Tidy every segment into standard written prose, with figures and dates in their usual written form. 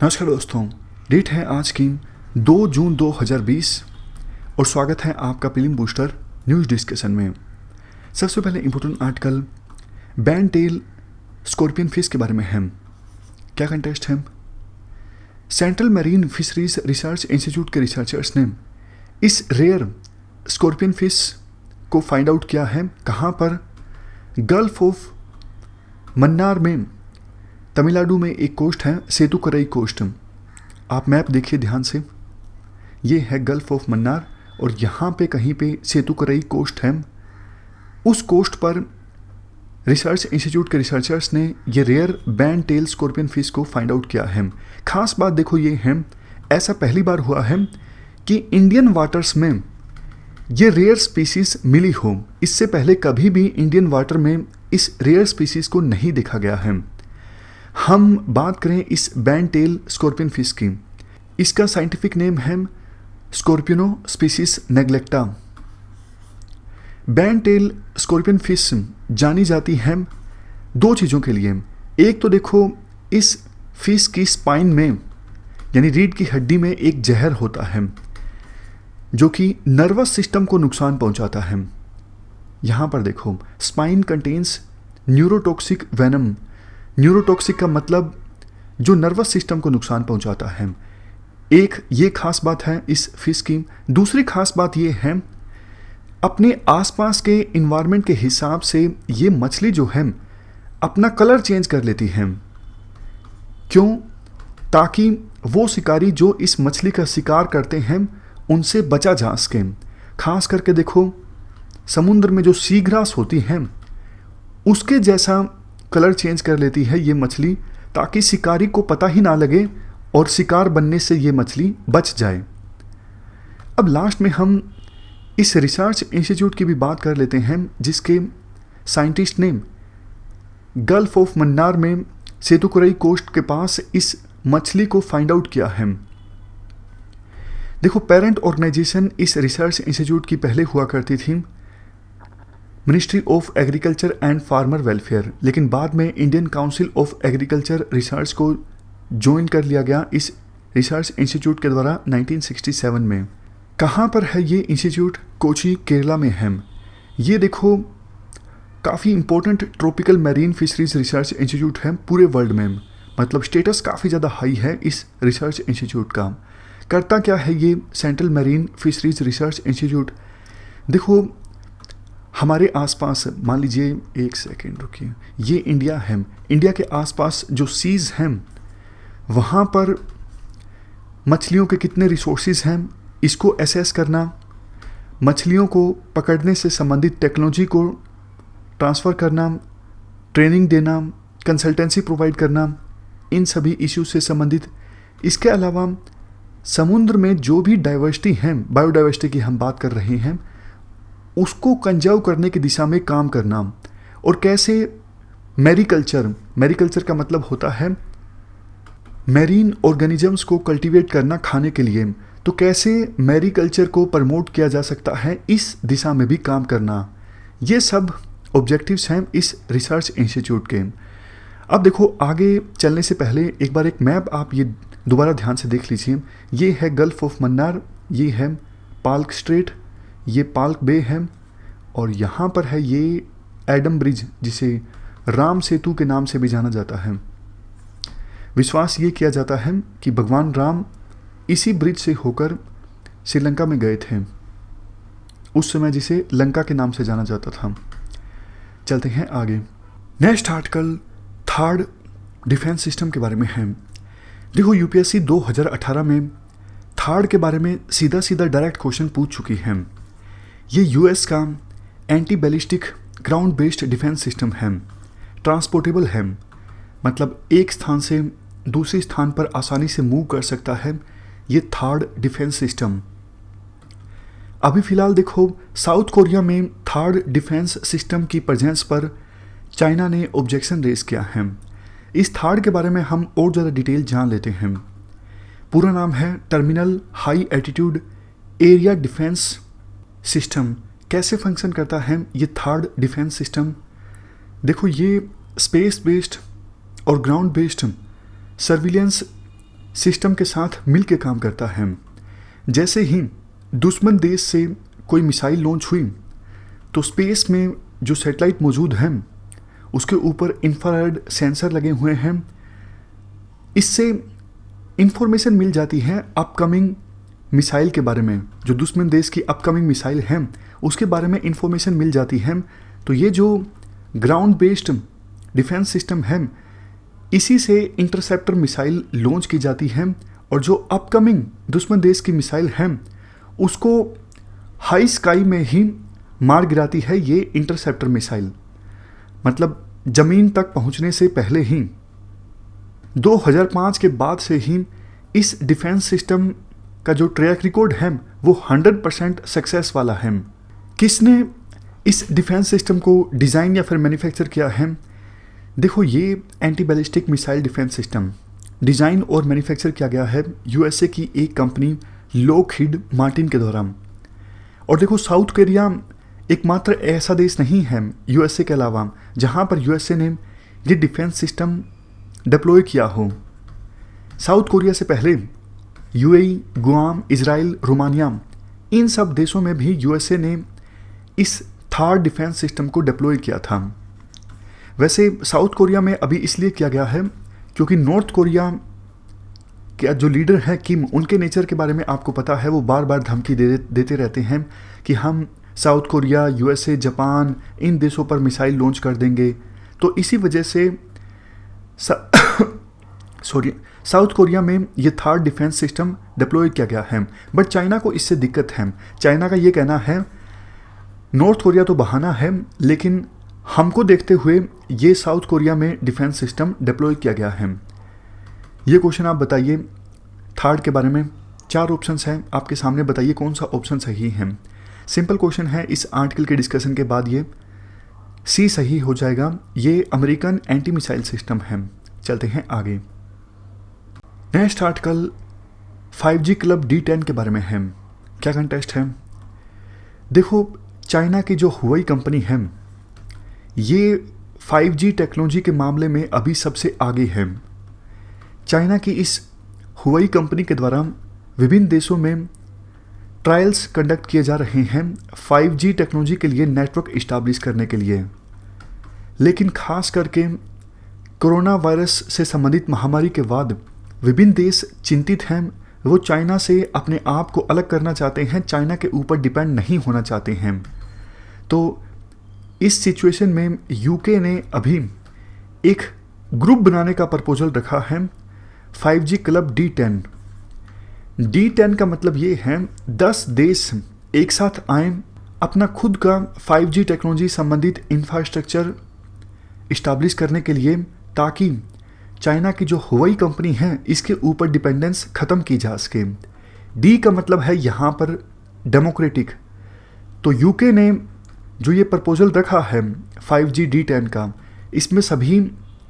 नमस्कार दोस्तों, डेट है आज की 2 जून 2020 और स्वागत है आपका प्रीलिम बूस्टर न्यूज़ डिस्कशन में। सबसे पहले important article band tail scorpion fish के बारे में है। क्या कंटेस्ट है? Central marine fisheries research institute के रिसर्चर्स ने इस रेयर स्कॉर्पियन फिश को फाइंड आउट किया है। कहाँ पर? गल्फ ऑफ मन्नार में, तमिलनाडु में एक कोस्ट है सेतुकरई कोस्ट। आप मैप देखिए ध्यान से, ये है गल्फ ऑफ मन्नार और यहाँ पे कहीं पे सेतुकरई कोस्ट है। उस कोस्ट पर रिसर्च इंस्टीट्यूट के रिसर्चर्स ने ये rare band tail scorpion fish को फाइंड आउट किया है। खास बात देखो ये है, ऐसा पहली बार हुआ है कि इंडियन वाटर्स में ये रेयर स्पीसीज मिली हो। इससे पहले कभी भी इंडियन वाटर में इस रेयर स्पीसीज को नहीं देखा गया है। हम बात करें इस बैंड टेल स्कॉर्पियन फिश की, इसका साइंटिफिक नेम है स्कॉर्पियनो स्पीसीज नेग्लेक्टा। बैंड टेल स्कॉर्पियन फिश जानी जाती है दो चीज़ों के लिए। एक तो देखो, इस फिश की स्पाइन में यानी रीढ़ की हड्डी में एक जहर होता है जो कि नर्वस सिस्टम को नुकसान पहुंचाता है। यहाँ पर देखो, spine contains neurotoxic venom. Neurotoxic का मतलब जो नर्वस सिस्टम को नुकसान पहुंचाता है। एक ये खास बात है इस फिश की। दूसरी खास बात ये है, अपने आसपास के इन्वायरमेंट के हिसाब से ये मछली जो है अपना कलर चेंज कर लेती है। क्यों? ताकि वो शिकारी जो इस मछली का शिकार करते हैं उनसे बचा जा सके। खास करके देखो, समुद्र में जो सी ग्रास होती है उसके जैसा कलर चेंज कर लेती है ये मछली, ताकि शिकारी को पता ही ना लगे और शिकार बनने से ये मछली बच जाए। अब लास्ट में हम इस रिसर्च इंस्टीट्यूट की भी बात कर लेते हैं जिसके साइंटिस्ट ने गल्फ ऑफ मन्नार में सेतुकरई कोस्ट के पास इस मछली को फाइंड आउट किया है। देखो, पेरेंट ऑर्गेनाइजेशन इस रिसर्च इंस्टीट्यूट की पहले हुआ करती थी ministry of agriculture and farmer welfare, लेकिन बाद में Indian council of agriculture research को ज्वाइन कर लिया गया इस रिसर्च इंस्टीट्यूट के द्वारा 1967 में। कहाँ पर है ये इंस्टीट्यूट? कोची, केरला में है। ये देखो, काफ़ी important tropical marine fisheries research institute है पूरे वर्ल्ड में। मतलब स्टेटस काफ़ी ज़्यादा हाई है इस रिसर्च इंस्टीट्यूट का। करता क्या है ये central marine fisheries research institute? देखो, हमारे आसपास, मान लीजिए, एक सेकेंड रुकिए, ये इंडिया है। इंडिया के आसपास जो सीज हैं वहाँ पर मछलियों के कितने रिसोर्सेज हैं इसको असेस करना, मछलियों को पकड़ने से संबंधित टेक्नोलॉजी को ट्रांसफ़र करना, ट्रेनिंग देना, कंसल्टेंसी प्रोवाइड करना, इन सभी इश्यूज से संबंधित। इसके अलावा समुद्र में जो भी डाइवर्सिटी है, बायोडाइवर्सिटी की हम बात कर रहे हैं, उसको कंजर्व करने की दिशा में काम करना। और कैसे मैरीकल्चर का मतलब होता है मैरीन ऑर्गेनिजम्स को कल्टीवेट करना खाने के लिए, तो कैसे मैरीकल्चर को प्रमोट किया जा सकता है इस दिशा में भी काम करना। ये सब ऑब्जेक्टिव्स हैं इस रिसर्च इंस्टीट्यूट के। अब देखो, आगे चलने से पहले एक बार एक मैप आप ये दोबारा ध्यान से देख लीजिए। ये है गल्फ ऑफ मन्नार, ये है पाल्क स्ट्रेट, ये पाल्क बे है और यहाँ पर है ये एडम ब्रिज जिसे राम सेतु के नाम से भी जाना जाता है। विश्वास ये किया जाता है कि भगवान राम इसी ब्रिज से होकर श्रीलंका में गए थे, उस समय जिसे लंका के नाम से जाना जाता था। चलते हैं आगे। Next article third defence system के बारे में है। देखो, यूपीएससी 2018 में थर्ड के बारे में सीधा सीधा डायरेक्ट क्वेश्चन पूछ चुकी है। ये यूएस का anti ballistic ground based defence system है। ट्रांसपोर्टेबल है, मतलब एक स्थान से दूसरे स्थान पर आसानी से मूव कर सकता है ये थर्ड डिफेंस सिस्टम। अभी फिलहाल देखो, साउथ कोरिया में थर्ड डिफेंस सिस्टम की प्रेजेंस पर चाइना ने ऑब्जेक्शन रेज किया है। इस थर्ड के बारे में हम और ज़्यादा डिटेल जान लेते हैं। पूरा नाम है terminal high altitude area defence system. कैसे फंक्शन करता है ये थर्ड डिफेंस सिस्टम? देखो, ये स्पेस बेस्ड और ग्राउंड बेस्ड सर्विलेंस सिस्टम के साथ मिल के काम करता है। जैसे ही दुश्मन देश से कोई मिसाइल लॉन्च हुई तो स्पेस में जो सैटेलाइट मौजूद हैं उसके ऊपर इंफ्रारेड सेंसर लगे हुए हैं। इससे इंफॉर्मेशन मिल जाती है अपकमिंग मिसाइल के बारे में, जो दुश्मन देश की अपकमिंग मिसाइल हैं उसके बारे में इंफॉर्मेशन मिल जाती है। तो ये जो ग्राउंड बेस्ड डिफेंस सिस्टम है इसी से इंटरसेप्टर मिसाइल लॉन्च की जाती है और जो अपकमिंग दुश्मन देश की मिसाइल है उसको हाई स्काई में ही मार गिराती है ये इंटरसेप्टर मिसाइल, मतलब ज़मीन तक पहुंचने से पहले ही। 2005 के बाद से ही इस डिफेंस सिस्टम का जो ट्रैक रिकॉर्ड है वो 100% सक्सेस वाला है। किसने इस डिफेंस सिस्टम को डिज़ाइन या फिर मैन्युफैक्चर किया है? देखो, ये anti ballistic missile defence system design और मैन्युफैक्चर किया गया है यूएसए की एक कंपनी लॉकहीड मार्टिन के द्वारा। और देखो, साउथ कोरिया एकमात्र ऐसा देश नहीं है यूएसए के अलावा जहाँ पर यूएसए ने ये डिफेंस सिस्टम डिप्लॉय किया हो। साउथ कोरिया से पहले यूएई, गुआम, इजराइल, रोमानिया, इन सब देशों में भी यूएसए ने इस थर्ड डिफेंस सिस्टम को डिप्लॉय किया था। वैसे साउथ कोरिया में अभी इसलिए किया गया है क्योंकि नॉर्थ कोरिया के जो लीडर हैं किम, उनके नेचर के बारे में आपको पता है, वो बार बार धमकी देते रहते हैं कि हम साउथ कोरिया, यूएसए, जापान, इन देशों पर मिसाइल लॉन्च कर देंगे। तो इसी वजह से साउथ कोरिया में ये थर्ड डिफेंस सिस्टम डिप्लॉय किया गया है। बट चाइना को इससे दिक्कत है। चाइना का ये कहना है नॉर्थ कोरिया तो बहाना है, लेकिन हमको देखते हुए ये साउथ कोरिया में डिफेंस सिस्टम डिप्लॉय किया गया है। ये क्वेश्चन आप बताइए थर्ड के बारे में। 4 ऑप्शंस हैं आपके सामने, बताइए कौन सा ऑप्शन सही है। सिंपल क्वेश्चन है, इस आर्टिकल के डिस्कशन के बाद ये सी सही हो जाएगा। ये अमेरिकन एंटी मिसाइल सिस्टम है। चलते हैं आगे। Next article 5G club D10 के बारे में है। क्या कंटेस्ट है? देखो, चाइना की जो हुआई कंपनी है ये 5G टेक्नोलॉजी के मामले में अभी सबसे आगे है। चाइना की इस हुआई कंपनी के द्वारा विभिन्न देशों में ट्रायल्स कंडक्ट किए जा रहे हैं 5G टेक्नोलॉजी के लिए, नेटवर्क इस्टाब्लिश करने के लिए। लेकिन खास करके कोरोना वायरस से संबंधित महामारी के बाद विभिन्न देश चिंतित हैं। वो चाइना से अपने आप को अलग करना चाहते हैं, चाइना के ऊपर डिपेंड नहीं होना चाहते हैं। तो इस सिचुएशन में यूके ने अभी एक ग्रुप बनाने का प्रपोजल रखा है 5G क्लब D10। D10 का मतलब ये है 10 देश एक साथ आए, अपना खुद का 5G टेक्नोलॉजी संबंधित इंफ्रास्ट्रक्चर इस्टाब्लिश करने के लिए, ताकि चाइना की जो हुआई कंपनी है इसके ऊपर डिपेंडेंस ख़त्म की जा सके। डी का मतलब है यहाँ पर डेमोक्रेटिक। तो यूके ने जो ये प्रपोजल रखा है 5G D10 का, इसमें सभी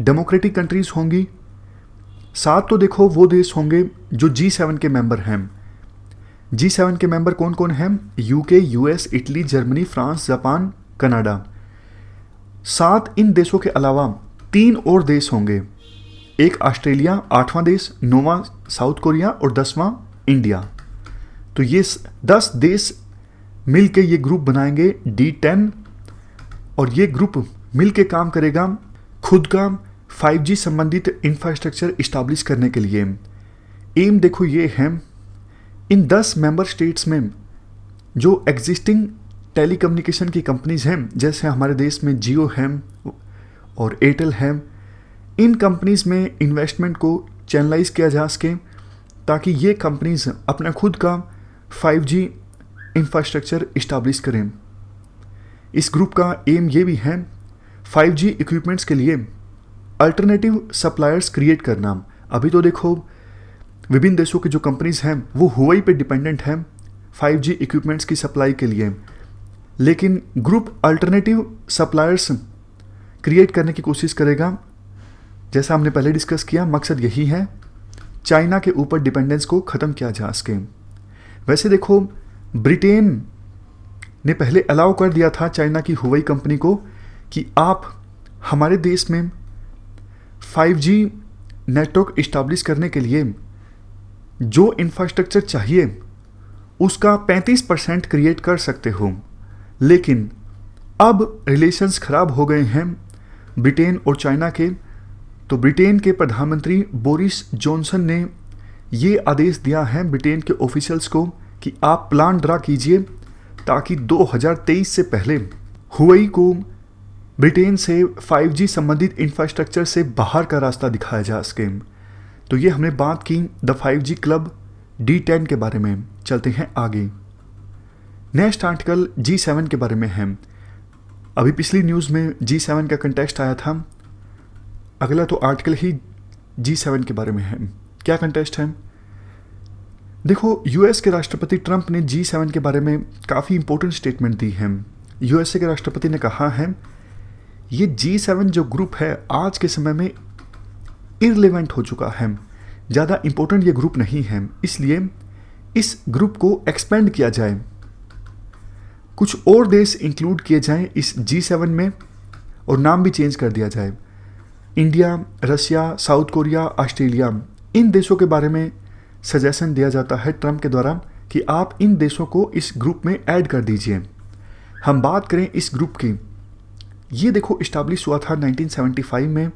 डेमोक्रेटिक कंट्रीज़ होंगी। साथ तो देखो वो देश होंगे जो G7 के मेंबर हैं। G7 के मेंबर कौन कौन हैं? UK, US, Italy, Germany, France, Japan, Canada. साथ इन देशों के अलावा 3 और देश होंगे। एक ऑस्ट्रेलिया, 8वां देश, 9वां साउथ कोरिया और 10वां इंडिया। तो ये 10 देश मिल के ये ग्रुप बनाएंगे D10, और ये ग्रुप मिल के काम करेगा खुद का 5G संबंधित इंफ्रास्ट्रक्चर इस्टाब्लिश करने के लिए। एम देखो ये है, इन 10 मेंबर स्टेट्स में जो एग्जिस्टिंग टेलीकम्युनिकेशन की कंपनीज हैं, जैसे हमारे देश में जियो है और एयरटेल है, इन कंपनीज में इन्वेस्टमेंट को चैनलाइज किया जा सके, ताकि ये कंपनीज अपना खुद का 5G इंफ्रास्ट्रक्चर इस्टाब्लिश करें। इस ग्रुप का एम ये भी है 5G इक्विपमेंट्स के लिए अल्टरनेटिव सप्लायर्स क्रिएट करना। अभी तो देखो विभिन्न देशों की जो कंपनीज हैं वो हुआई पे डिपेंडेंट हैं 5G इक्विपमेंट्स की सप्लाई के लिए, लेकिन ग्रुप अल्टरनेटिव सप्लायर्स क्रिएट करने की कोशिश करेगा। जैसा हमने पहले डिस्कस किया, मकसद यही है चाइना के ऊपर डिपेंडेंस को ख़त्म किया जा सके। वैसे देखो ब्रिटेन ने पहले अलाउ कर दिया था चाइना की हुआई कंपनी को कि आप हमारे देश में 5G नेटवर्क इस्टाब्लिश करने के लिए जो इंफ्रास्ट्रक्चर चाहिए उसका 35% क्रिएट कर सकते हो। लेकिन अब रिलेशंस खराब हो गए हैं ब्रिटेन और चाइना के, तो ब्रिटेन के प्रधानमंत्री बोरिस जॉनसन ने ये आदेश दिया है ब्रिटेन के ऑफिशियल्स को कि आप प्लान ड्रा कीजिए ताकि 2023 से पहले हुआई को ब्रिटेन से 5G संबंधित इंफ्रास्ट्रक्चर से बाहर का रास्ता दिखाया जा सके। तो ये हमने बात की द 5G क्लब D10 के बारे में। चलते हैं आगे। नेक्स्ट आर्टिकल G7 के बारे में है। अभी पिछली न्यूज़ में G7 का कंटेक्स्ट आया था, अगला तो आर्टिकल ही G7 के बारे में है। क्या कंटेक्स्ट है? देखो, यूएस के राष्ट्रपति ट्रंप ने G7 के बारे में काफ़ी इंपॉर्टेंट स्टेटमेंट दी है। यूएसए के राष्ट्रपति ने कहा है ये G7 जो ग्रुप है आज के समय में इररिलेवेंट हो चुका है, ज़्यादा इंपॉर्टेंट ये ग्रुप नहीं है, इसलिए इस ग्रुप को एक्सपेंड किया जाए, कुछ और देश इंक्लूड किए जाएं इस G7 में और नाम भी चेंज कर दिया जाए। India, Russia, South Korea, Australia, इन देशों के बारे में सजेशन दिया जाता है ट्रंप के द्वारा कि आप इन देशों को इस ग्रुप में ऐड कर दीजिए। हम बात करें इस ग्रुप की, ये देखो इस्टेब्लिश हुआ था 1975 में।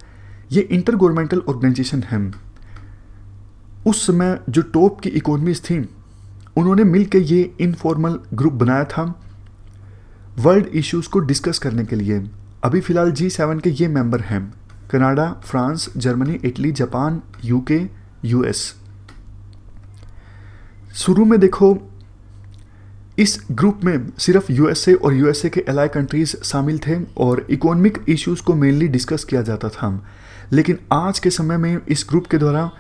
ये इंटर गवर्नमेंटल ऑर्गेनाइजेशन है। उस समय जो टॉप की इकोनॉमीज थी उन्होंने मिलकर ये इनफॉर्मल ग्रुप बनाया था वर्ल्ड इश्यूज़ को डिस्कस करने के लिए। अभी फ़िलहाल G7 के ये मेंबर हैं Canada, France, Germany, Italy, Japan, UK, US। शुरू में देखो इस ग्रुप में सिर्फ USA और USA के एलाई कंट्रीज़ शामिल थे और इकोनॉमिक इश्यूज़ को मेनली डिस्कस किया जाता था। लेकिन आज के समय में इस ग्रुप के द्वारा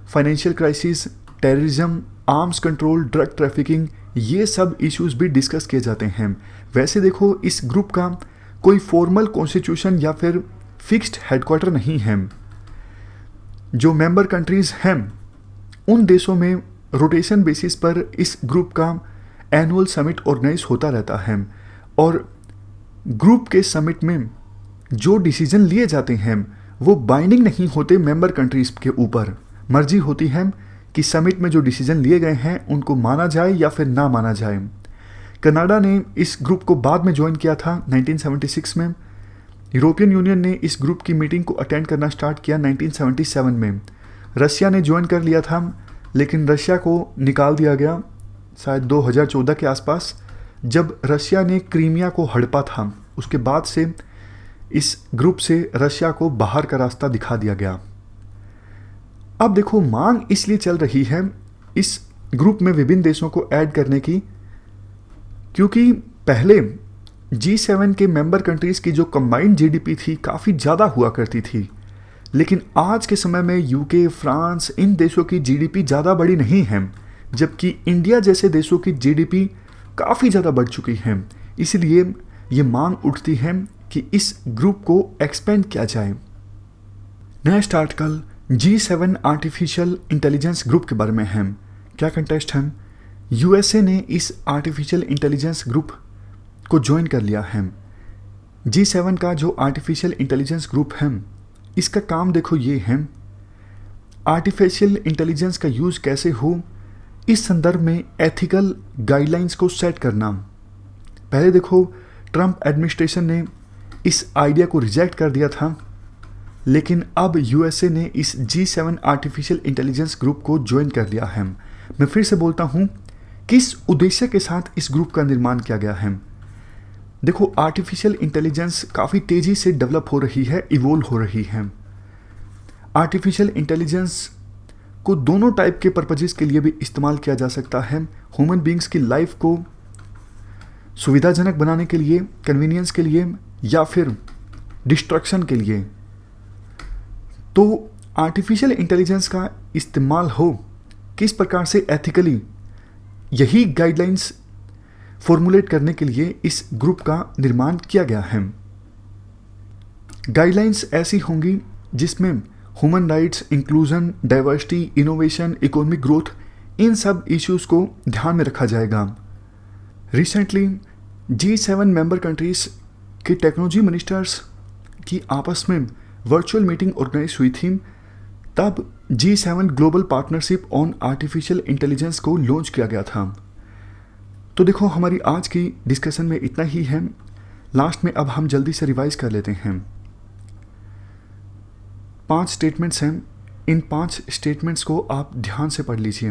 financial crisis, terrorism, arms control, drug trafficking, ये सब इश्यूज़ भी डिस्कस किए जाते हैं। वैसे देखो इस ग्रुप का कोई फॉर्मल कॉन्स्टिट्यूशन या फिर फिक्स्ड हेडक्वार्टर नहीं है। जो मेंबर कंट्रीज़ हैं उन देशों में रोटेशन बेसिस पर इस ग्रुप का एनुअल समिट ऑर्गेनाइज होता रहता है और ग्रुप के समिट में जो डिसीजन लिए जाते हैं वो बाइंडिंग नहीं होते मेंबर कंट्रीज़ के ऊपर। मर्जी होती है कि समिट में जो डिसीजन लिए गए हैं उनको माना जाए या फिर ना माना जाए। कनाडा ने इस ग्रुप को बाद में ज्वाइन किया था 1976 में। यूरोपियन यूनियन ने इस ग्रुप की मीटिंग को अटेंड करना स्टार्ट किया 1977 में। रशिया ने ज्वाइन कर लिया था लेकिन रशिया को निकाल दिया गया शायद 2014 के आसपास, जब रशिया ने क्रीमिया को हड़पा था। उसके बाद से इस ग्रुप से रशिया को बाहर का रास्ता दिखा दिया गया। अब देखो मांग इसलिए चल रही है इस ग्रुप में विभिन्न देशों को ऐड करने की, क्योंकि पहले G7 के मेंबर कंट्रीज़ की जो कंबाइंड GDP थी काफ़ी ज़्यादा हुआ करती थी, लेकिन आज के समय में UK, फ्रांस, इन देशों की GDP ज़्यादा बड़ी नहीं है, जबकि इंडिया जैसे देशों की GDP काफ़ी ज़्यादा बढ़ चुकी है। इसलिए ये मांग उठती है कि इस ग्रुप को एक्सपेंड किया जाए। Next article G7 artificial intelligence group के बारे में है। क्या कंटेक्स्ट है? USA ने इस आर्टिफिशियल इंटेलिजेंस ग्रुप को ज्वाइन कर लिया है। G7 का जो आर्टिफिशियल इंटेलिजेंस ग्रुप है इसका काम देखो ये है आर्टिफिशियल इंटेलिजेंस का यूज़ कैसे हो इस संदर्भ में एथिकल गाइडलाइंस को सेट करना। पहले देखो ट्रंप एडमिनिस्ट्रेशन ने इस आइडिया को रिजेक्ट कर दिया था, लेकिन अब USA ने इस G7 आर्टिफिशियल इंटेलिजेंस ग्रुप को ज्वाइन कर लिया है। मैं फिर से बोलता हूँ किस उद्देश्य के साथ इस ग्रुप का निर्माण किया गया है। देखो आर्टिफिशियल इंटेलिजेंस काफ़ी तेज़ी से डेवलप हो रही है, इवोल्व हो रही है। आर्टिफिशियल इंटेलिजेंस को दोनों टाइप के पर्पजेस के लिए भी इस्तेमाल किया जा सकता है। ह्यूमन बींग्स की लाइफ को सुविधाजनक बनाने के लिए, कन्वीनियंस के लिए, या फिर डिस्ट्रक्शन के लिए। तो आर्टिफिशियल इंटेलिजेंस का इस्तेमाल हो किस प्रकार से एथिकली, यही गाइडलाइंस फॉर्मुलेट करने के लिए इस ग्रुप का निर्माण किया गया है। गाइडलाइंस ऐसी होंगी जिसमें human rights, inclusion, diversity, innovation, economic growth, इन सब इश्यूज़ को ध्यान में रखा जाएगा। रिसेंटली G7 मेंबर कंट्रीज़ के टेक्नोलॉजी मिनिस्टर्स की आपस में वर्चुअल मीटिंग ऑर्गेनाइज हुई थी। तब G7 global partnership on artificial intelligence को लॉन्च किया गया था। तो देखो हमारी आज की डिस्कशन में इतना ही है। लास्ट में अब हम जल्दी से रिवाइज कर लेते हैं। 5 स्टेटमेंट्स हैं, इन 5 स्टेटमेंट्स को आप ध्यान से पढ़ लीजिए।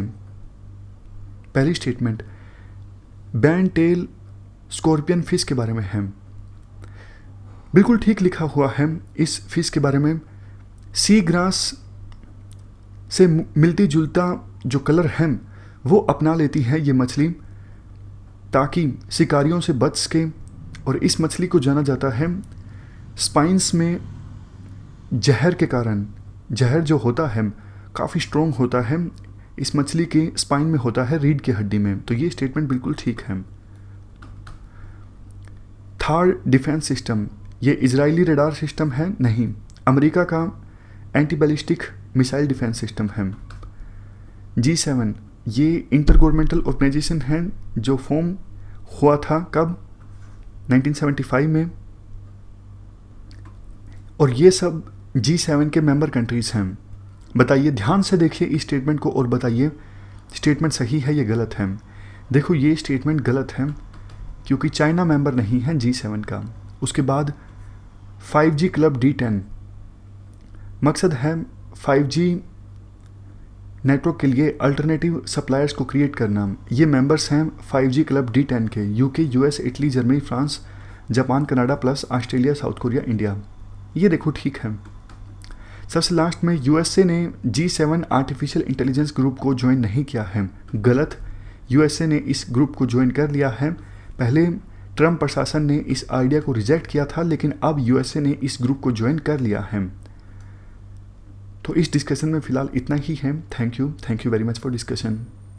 पहली statement band tail scorpion fish के बारे में है। बिल्कुल ठीक लिखा हुआ है इस फिश के बारे में। सी ग्रास से मिलती जुलता जो कलर है वो अपना लेती है ये मछली ताकि शिकारियों से बच सके, और इस मछली को जाना जाता है स्पाइंस में जहर के कारण। जहर जो होता है काफ़ी स्ट्रॉन्ग होता है, इस मछली के स्पाइन में होता है, रीढ़ की हड्डी में। तो ये स्टेटमेंट बिल्कुल ठीक है। थार डिफेंस सिस्टम, ये इजरायली रडार सिस्टम है? नहीं, अमेरिका का anti ballistic missile defence system है। G7 ये इंटर गवर्नमेंटल ऑर्गेनाइजेशन है जो फॉर्म हुआ था कब? 1975 में, और ये सब G7 के मेंबर कंट्रीज हैं। बताइए, ध्यान से देखिए इस स्टेटमेंट को और बताइए स्टेटमेंट सही है या गलत है। देखो ये स्टेटमेंट गलत है क्योंकि चाइना मेंबर नहीं है G7 का। उसके बाद 5G क्लब D10, मकसद है 5G नेटवर्क के लिए अल्टरनेटिव सप्लायर्स को क्रिएट करना। ये मेंबर्स हैं 5G क्लब D10 के, UK, US, Italy, Germany, France, Japan, Canada plus Australia, south Korea, India. ये देखो ठीक है। सबसे लास्ट में यूएसए ने G7 आर्टिफिशियल इंटेलिजेंस ग्रुप को ज्वाइन नहीं किया है। गलत, यूएसए ने इस ग्रुप को ज्वाइन कर लिया है। पहले ट्रम्प प्रशासन ने इस आइडिया को रिजेक्ट किया था, लेकिन अब यूएसए ने इस ग्रुप को ज्वाइन कर लिया है। तो इस डिस्कशन में फ़िलहाल इतना ही है। Thank you very much for discussion.